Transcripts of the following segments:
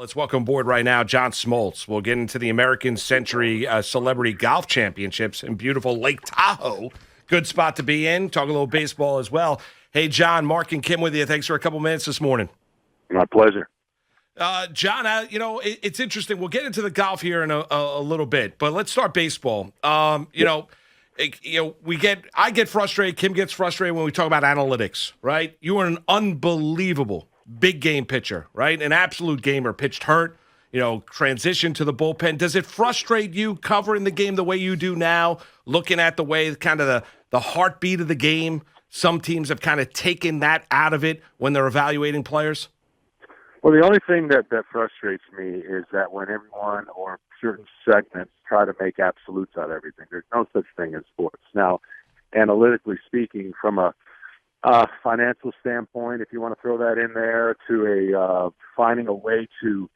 Let's welcome aboard right now John Smoltz. We'll get into the American Century Celebrity Golf Championships in beautiful Lake Tahoe. Good spot to be in. Talk a little baseball as well. Hey, John, Mark, and Kim with you. Thanks for a couple minutes this morning. My pleasure. John, it's interesting. We'll get into the golf here in a little bit, but let's start baseball. I get frustrated. Kim gets frustrated when we talk about analytics, right? You are an unbelievable big game pitcher, right? An absolute gamer. Pitched hurt, transition to the bullpen. Does it frustrate you covering the game the way you do now, looking at the way kind of the heartbeat of the game? Some teams have kind of taken that out of it when they're evaluating players. Well, the only thing that frustrates me is that when everyone or certain segments try to make absolutes out of everything, there's no such thing as sports. Now, analytically speaking, from a financial standpoint, if you want to throw that in there, to finding a way to,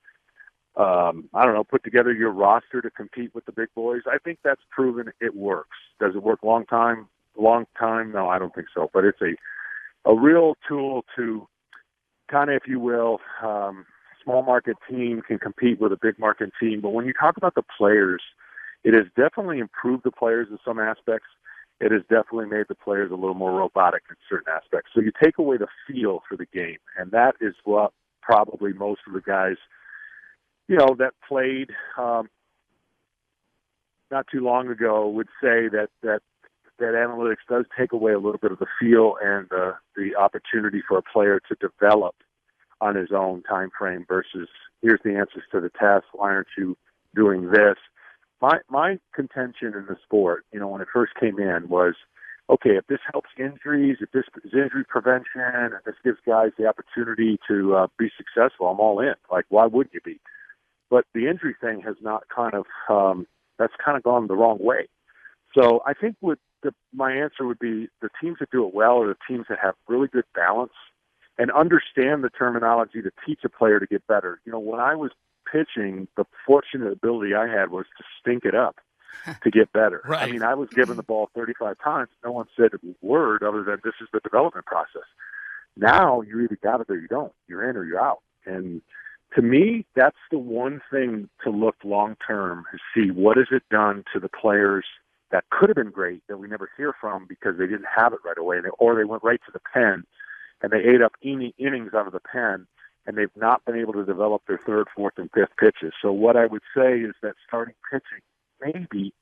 put together your roster to compete with the big boys, I think that's proven it works. Does it work long time? No, I don't think so. But it's a real tool to kind of, if you will, small market team can compete with a big market team. But when you talk about the players, it has definitely improved the players in some aspects. It has definitely made the players a little more robotic in certain aspects. So you take away the feel for the game, and that is what probably most of the guys, that played not too long ago would say that analytics does take away a little bit of the feel and the opportunity for a player to develop on his own time frame versus here's the answers to the test. Why aren't you doing this? My contention in the sport, when it first came in was, okay, if this helps injuries, if this is injury prevention, if this gives guys the opportunity to be successful, I'm all in. Like, why wouldn't you be? But the injury thing has not that's kind of gone the wrong way. So I think my answer would be the teams that do it well are the teams that have really good balance and understand the terminology to teach a player to get better. When I was pitching, the fortunate ability I had was to stink it up to get better. Right. I mean, I was given the ball 35 times. No one said a word other than this is the development process. Now you either got it or you don't. You're in or you're out. And to me, that's the one thing to look long-term to see what has it done to the players that could have been great that we never hear from because they didn't have it right away, or they went right to the pen and they ate up innings out of the pen, and they've not been able to develop their third, fourth, and fifth pitches. So what I would say is that starting pitching maybe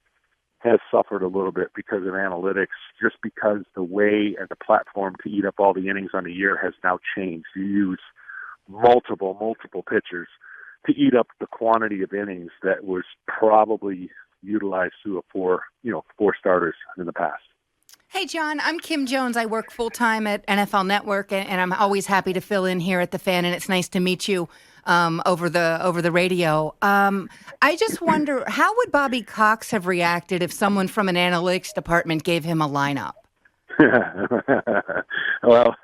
has suffered a little bit because of analytics, just because the way and the platform to eat up all the innings on a year has now changed. You use multiple pitchers to eat up the quantity of innings that was probably utilized through four starters in the past. Hey, John, I'm Kim Jones. I work full-time at NFL Network, and I'm always happy to fill in here at the Fan, and it's nice to meet you over the radio. I just wonder, how would Bobby Cox have reacted if someone from an analytics department gave him a lineup? Well,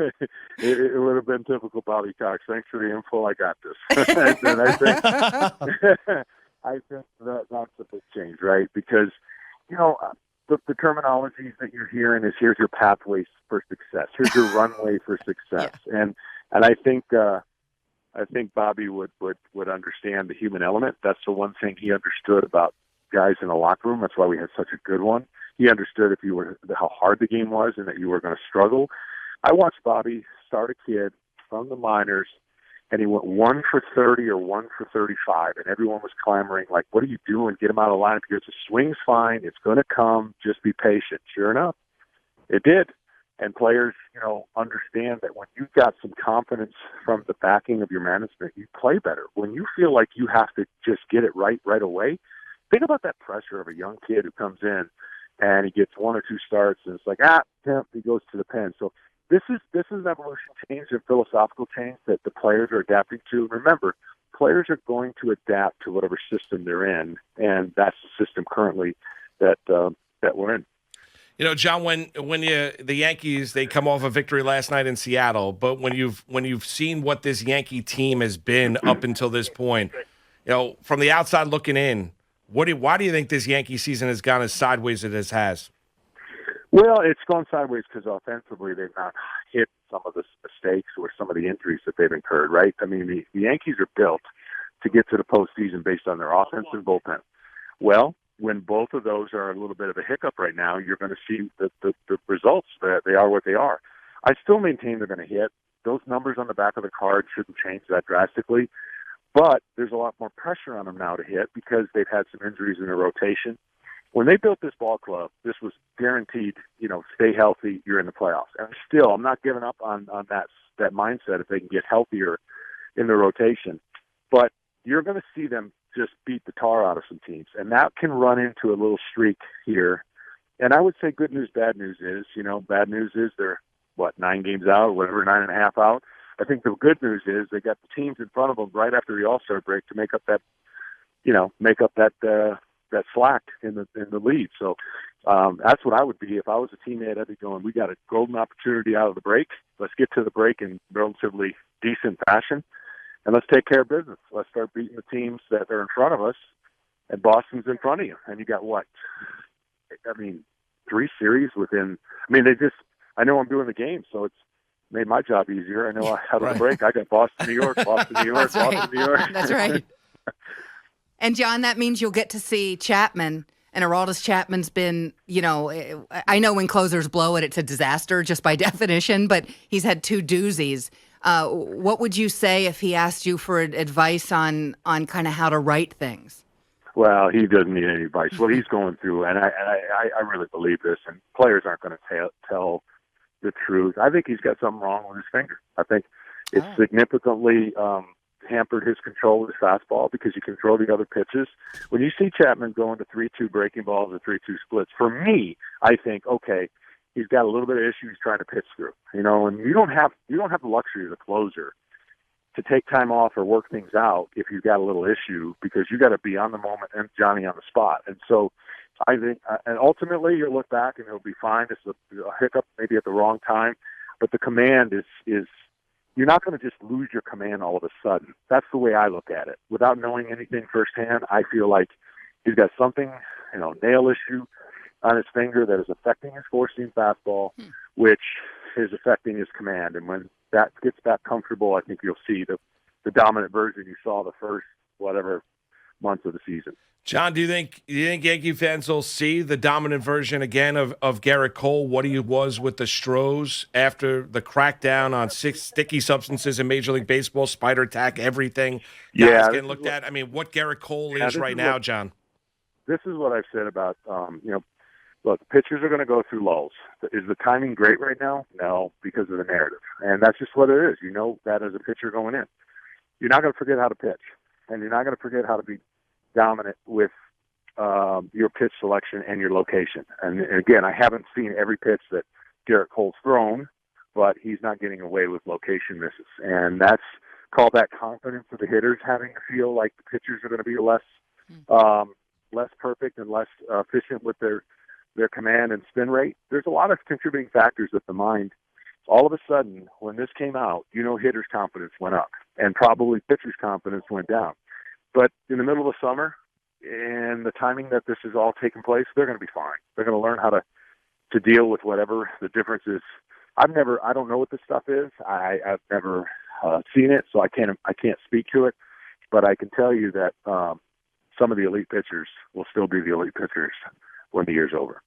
it would have been typical Bobby Cox. Thanks for the info. I got this. And I think that's a big change, right? Because, the terminologies that you're hearing is here's your pathways for success. Here's your runway for success. Yeah. And I think Bobby would understand the human element. That's the one thing he understood about guys in the locker room. That's why we had such a good one. He understood how hard the game was and that you were going to struggle. I watched Bobby start a kid from the minors, and he went 1 for 30 or 1 for 35, and everyone was clamoring, like, what are you doing? Get him out of the lineup. He goes, the swing's fine. It's going to come. Just be patient. Sure enough, it did. And players, understand that when you've got some confidence from the backing of your management, you play better. When you feel like you have to just get it right away, think about that pressure of a young kid who comes in and he gets 1 or 2 starts, and it's like, he goes to the pen. So this is an evolution change, a philosophical change that the players are adapting to. Remember, players are going to adapt to whatever system they're in, and that's the system currently that we're in. John, when the Yankees, they come off a victory last night in Seattle, but when you've seen what this Yankee team has been up until this point, from the outside looking in, why do you think this Yankee season has gone as sideways as it has? Well, it's gone sideways because offensively they've not hit some of the mistakes or some of the injuries that they've incurred, right? I mean, the Yankees are built to get to the postseason based on their offense and bullpen. Well, when both of those are a little bit of a hiccup right now, you're going to see the results that they are what they are. I still maintain they're going to hit. Those numbers on the back of the card shouldn't change that drastically, but there's a lot more pressure on them now to hit because they've had some injuries in their rotation. When they built this ball club, this was guaranteed, stay healthy, you're in the playoffs. And still, I'm not giving up on that mindset if they can get healthier in the rotation. But you're going to see them just beat the tar out of some teams. And that can run into a little streak here. And I would say good news, bad news is, bad news is they're, 9 games out, whatever, 9.5 out. I think the good news is they got the teams in front of them right after the All-Star break to make up that slack in the lead. So that's what I would be if I was a teammate. I'd be going, we got a golden opportunity out of the break. Let's get to the break in relatively decent fashion, and let's take care of business. Let's start beating the teams that are in front of us, and Boston's in front of you. And you got 3 series within. I know I'm doing the game, so it's made my job easier. I know out of the break, I got Boston, New York, Boston, New York, Boston, New York. That's right. And, John, that means you'll get to see Chapman. And Aroldis Chapman's been, I know when closers blow it, it's a disaster just by definition, but he's had 2 doozies. What would you say if he asked you for advice on kind of how to write things? Well, he doesn't need any advice. What he's going through, and I really believe this, and players aren't going to tell the truth. I think he's got something wrong with his finger. I think it's significantly hampered his control of his fastball because you can throw the other pitches. When you see Chapman going to 3-2 breaking balls and 3-2 splits, for me, I think, okay, he's got a little bit of issue he's trying to pitch through. And you don't have the luxury as a closer to take time off or work things out if you've got a little issue because you got to be on the moment and Johnny on the spot. And so I think, and ultimately you'll look back and it'll be fine. It's a hiccup maybe at the wrong time, but the command is you're not going to just lose your command all of a sudden. That's the way I look at it. Without knowing anything firsthand, I feel like he's got something, nail issue on his finger that is affecting his four-seam fastball, which is affecting his command. And when that gets back comfortable, I think you'll see the dominant version you saw the first, months of the season. John, do you think Yankee fans will see the dominant version again of Garrett Cole, what he was with the Stros after the crackdown on 6 sticky substances in Major League Baseball, Spider-Tac, everything? Guys getting looked at. What Garrett Cole is right now, John. This is what I've said about, look, pitchers are going to go through lulls. Is the timing great right now? No, because of the narrative. And that's just what it is. You know that as a pitcher going in. You're not going to forget how to pitch, and you're not going to forget how to be dominant with your pitch selection and your location. And again, I haven't seen every pitch that Garrett Cole's thrown, but he's not getting away with location misses. And that's called that confidence of the hitters having to feel like the pitchers are going to be less perfect and less efficient with their command and spin rate. There's a lot of contributing factors with the mind. All of a sudden, when this came out, hitters' confidence went up, and probably pitchers' confidence went down. But in the middle of the summer and the timing that this is all taking place, they're going to be fine. They're going to learn how to deal with whatever the difference is. I don't know what this stuff is. I've never seen it, so I can't speak to it. But I can tell you that some of the elite pitchers will still be the elite pitchers when the year's over.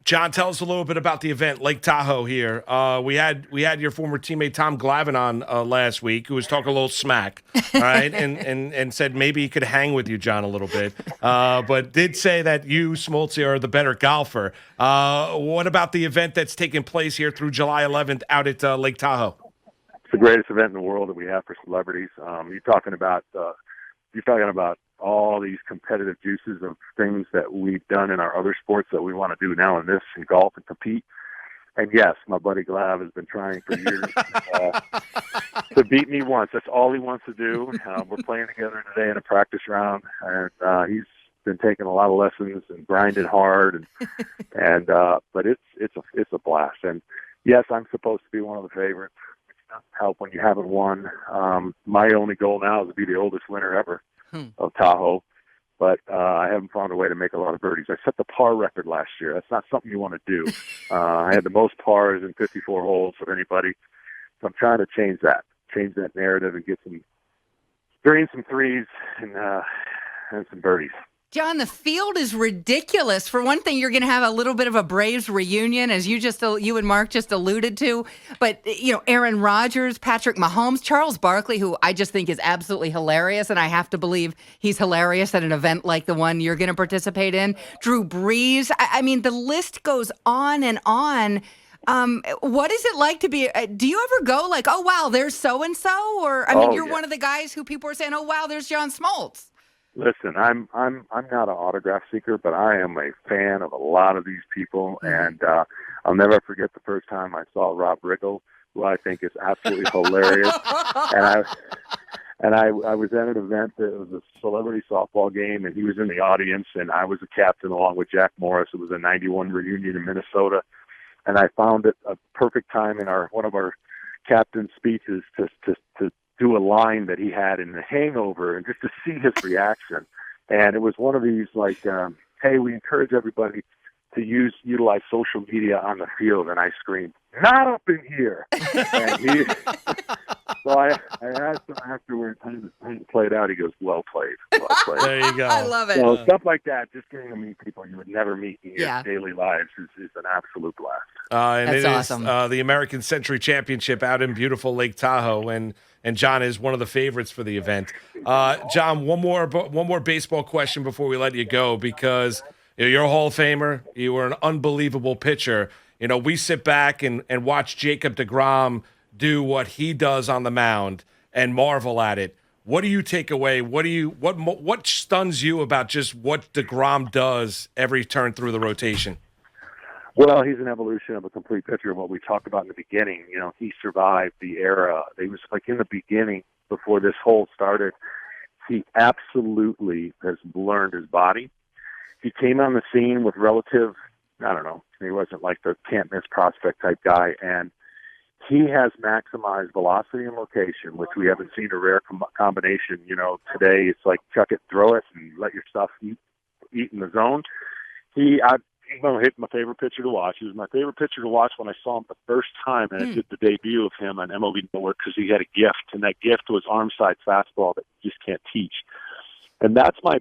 John, tell us a little bit about the event, Lake Tahoe here. We had your former teammate Tom Glavine on last week, who was talking a little smack, all right, and said maybe he could hang with you, John, a little bit, but did say that you, Smoltz, are the better golfer. What about the event that's taking place here through July 11th out at Lake Tahoe? It's the greatest event in the world that we have for celebrities. You're talking about all these competitive juices of things that we've done in our other sports that we want to do now in this, in golf, and compete. And yes, my buddy Glav has been trying for years to beat me once. That's all he wants to do. We're playing together today in a practice round, and he's been taking a lot of lessons and grinding hard, but it's a blast. And yes, I'm supposed to be one of the favorites. It doesn't help when you haven't won. My only goal now is to be the oldest winner ever of Tahoe, but I haven't found a way to make a lot of birdies. I set the par record last year. That's not something you want to do. I had the most pars in 54 holes of anybody. So I'm trying to change that narrative and get some drain some threes and some birdies. John, the field is ridiculous. For one thing, you're going to have a little bit of a Braves reunion, as you and Mark just alluded to. But, Aaron Rodgers, Patrick Mahomes, Charles Barkley, who I just think is absolutely hilarious, and I have to believe he's hilarious at an event like the one you're going to participate in. Drew Brees. I mean, the list goes on and on. What is it like to be? Do you ever go like, oh wow, there's so and so, or you're one of the guys who people are saying, oh wow, there's John Smoltz. Listen, I'm not an autograph seeker, but I am a fan of a lot of these people, and I'll never forget the first time I saw Rob Riggle, who I think is absolutely hilarious. And I was at an event that was a celebrity softball game, and he was in the audience, and I was the captain along with Jack Morris. It was a '91 reunion in Minnesota, and I found it a perfect time in one of our captain's speeches to do a line that he had in The Hangover, and just to see his reaction. And it was one of these like, hey, we encourage everybody to utilize social media on the field. And I screamed, not up in here. And so I asked him afterwards how it played out. He goes, well played. There you go. I love it. So stuff like that, just getting to meet people you would never meet in your daily lives is an absolute blast. And That's it awesome. is the American Century Championship out in beautiful Lake Tahoe, and John is one of the favorites for the event. John, one more baseball question before we let you go, because you're a Hall of Famer. You were an unbelievable pitcher. We sit back and watch Jacob deGrom do what he does on the mound and marvel at it. What do you take away? What stuns you about just what deGrom does every turn through the rotation? Well, he's an evolution of a complete pitcher. What we talked about in the beginning, he survived the era. He was like in the beginning before this whole started. He absolutely has learned his body. He came on the scene with relative, he wasn't like the can't miss prospect type guy, and he has maximized velocity and location, which we haven't seen a rare combination. Today it's like chuck it, throw it, and let your stuff eat in the zone. He's my favorite pitcher to watch. He was my favorite pitcher to watch when I saw him the first time, and I did the debut of him on MLB Network because he had a gift, and that gift was arm side fastball that you just can't teach. And that's my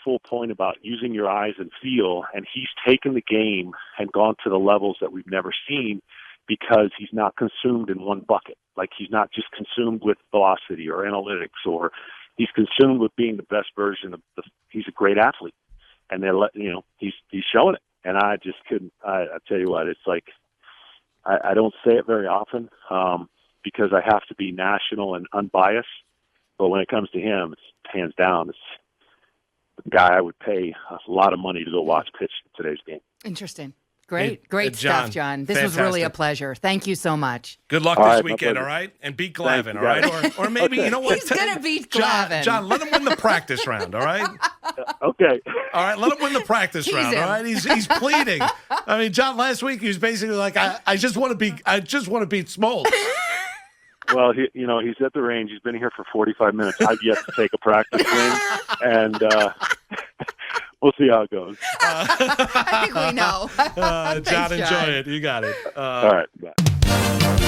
full point about using your eyes and feel, and he's taken the game and gone to the levels that we've never seen because he's not consumed in one bucket. Like, he's not just consumed with velocity or analytics, or he's consumed with being the best version of he's a great athlete. And he's showing it. And I just couldn't, I tell you what, it's like, I don't say it very often because I have to be national and unbiased. But when it comes to him, it's hands down, it's the guy I would pay a lot of money to go watch pitch in today's game. Interesting. Great John, stuff, John. This fantastic. was really a pleasure. Thank you so much. Good luck this weekend, all right? And beat Glavin, all right? Or maybe, you know what? He's going to beat Glavin. John, let him win the practice round, all right? Okay. All right, let him win the practice round, all right? He's pleading. I mean, John, last week he was basically like, I just want to beat Smoltz. Well, he's at the range. He's been here for 45 minutes. I've yet to take a practice swing, and we'll see how it goes. I think we know. John, Thanks, enjoy it. You got it. All right. Bye.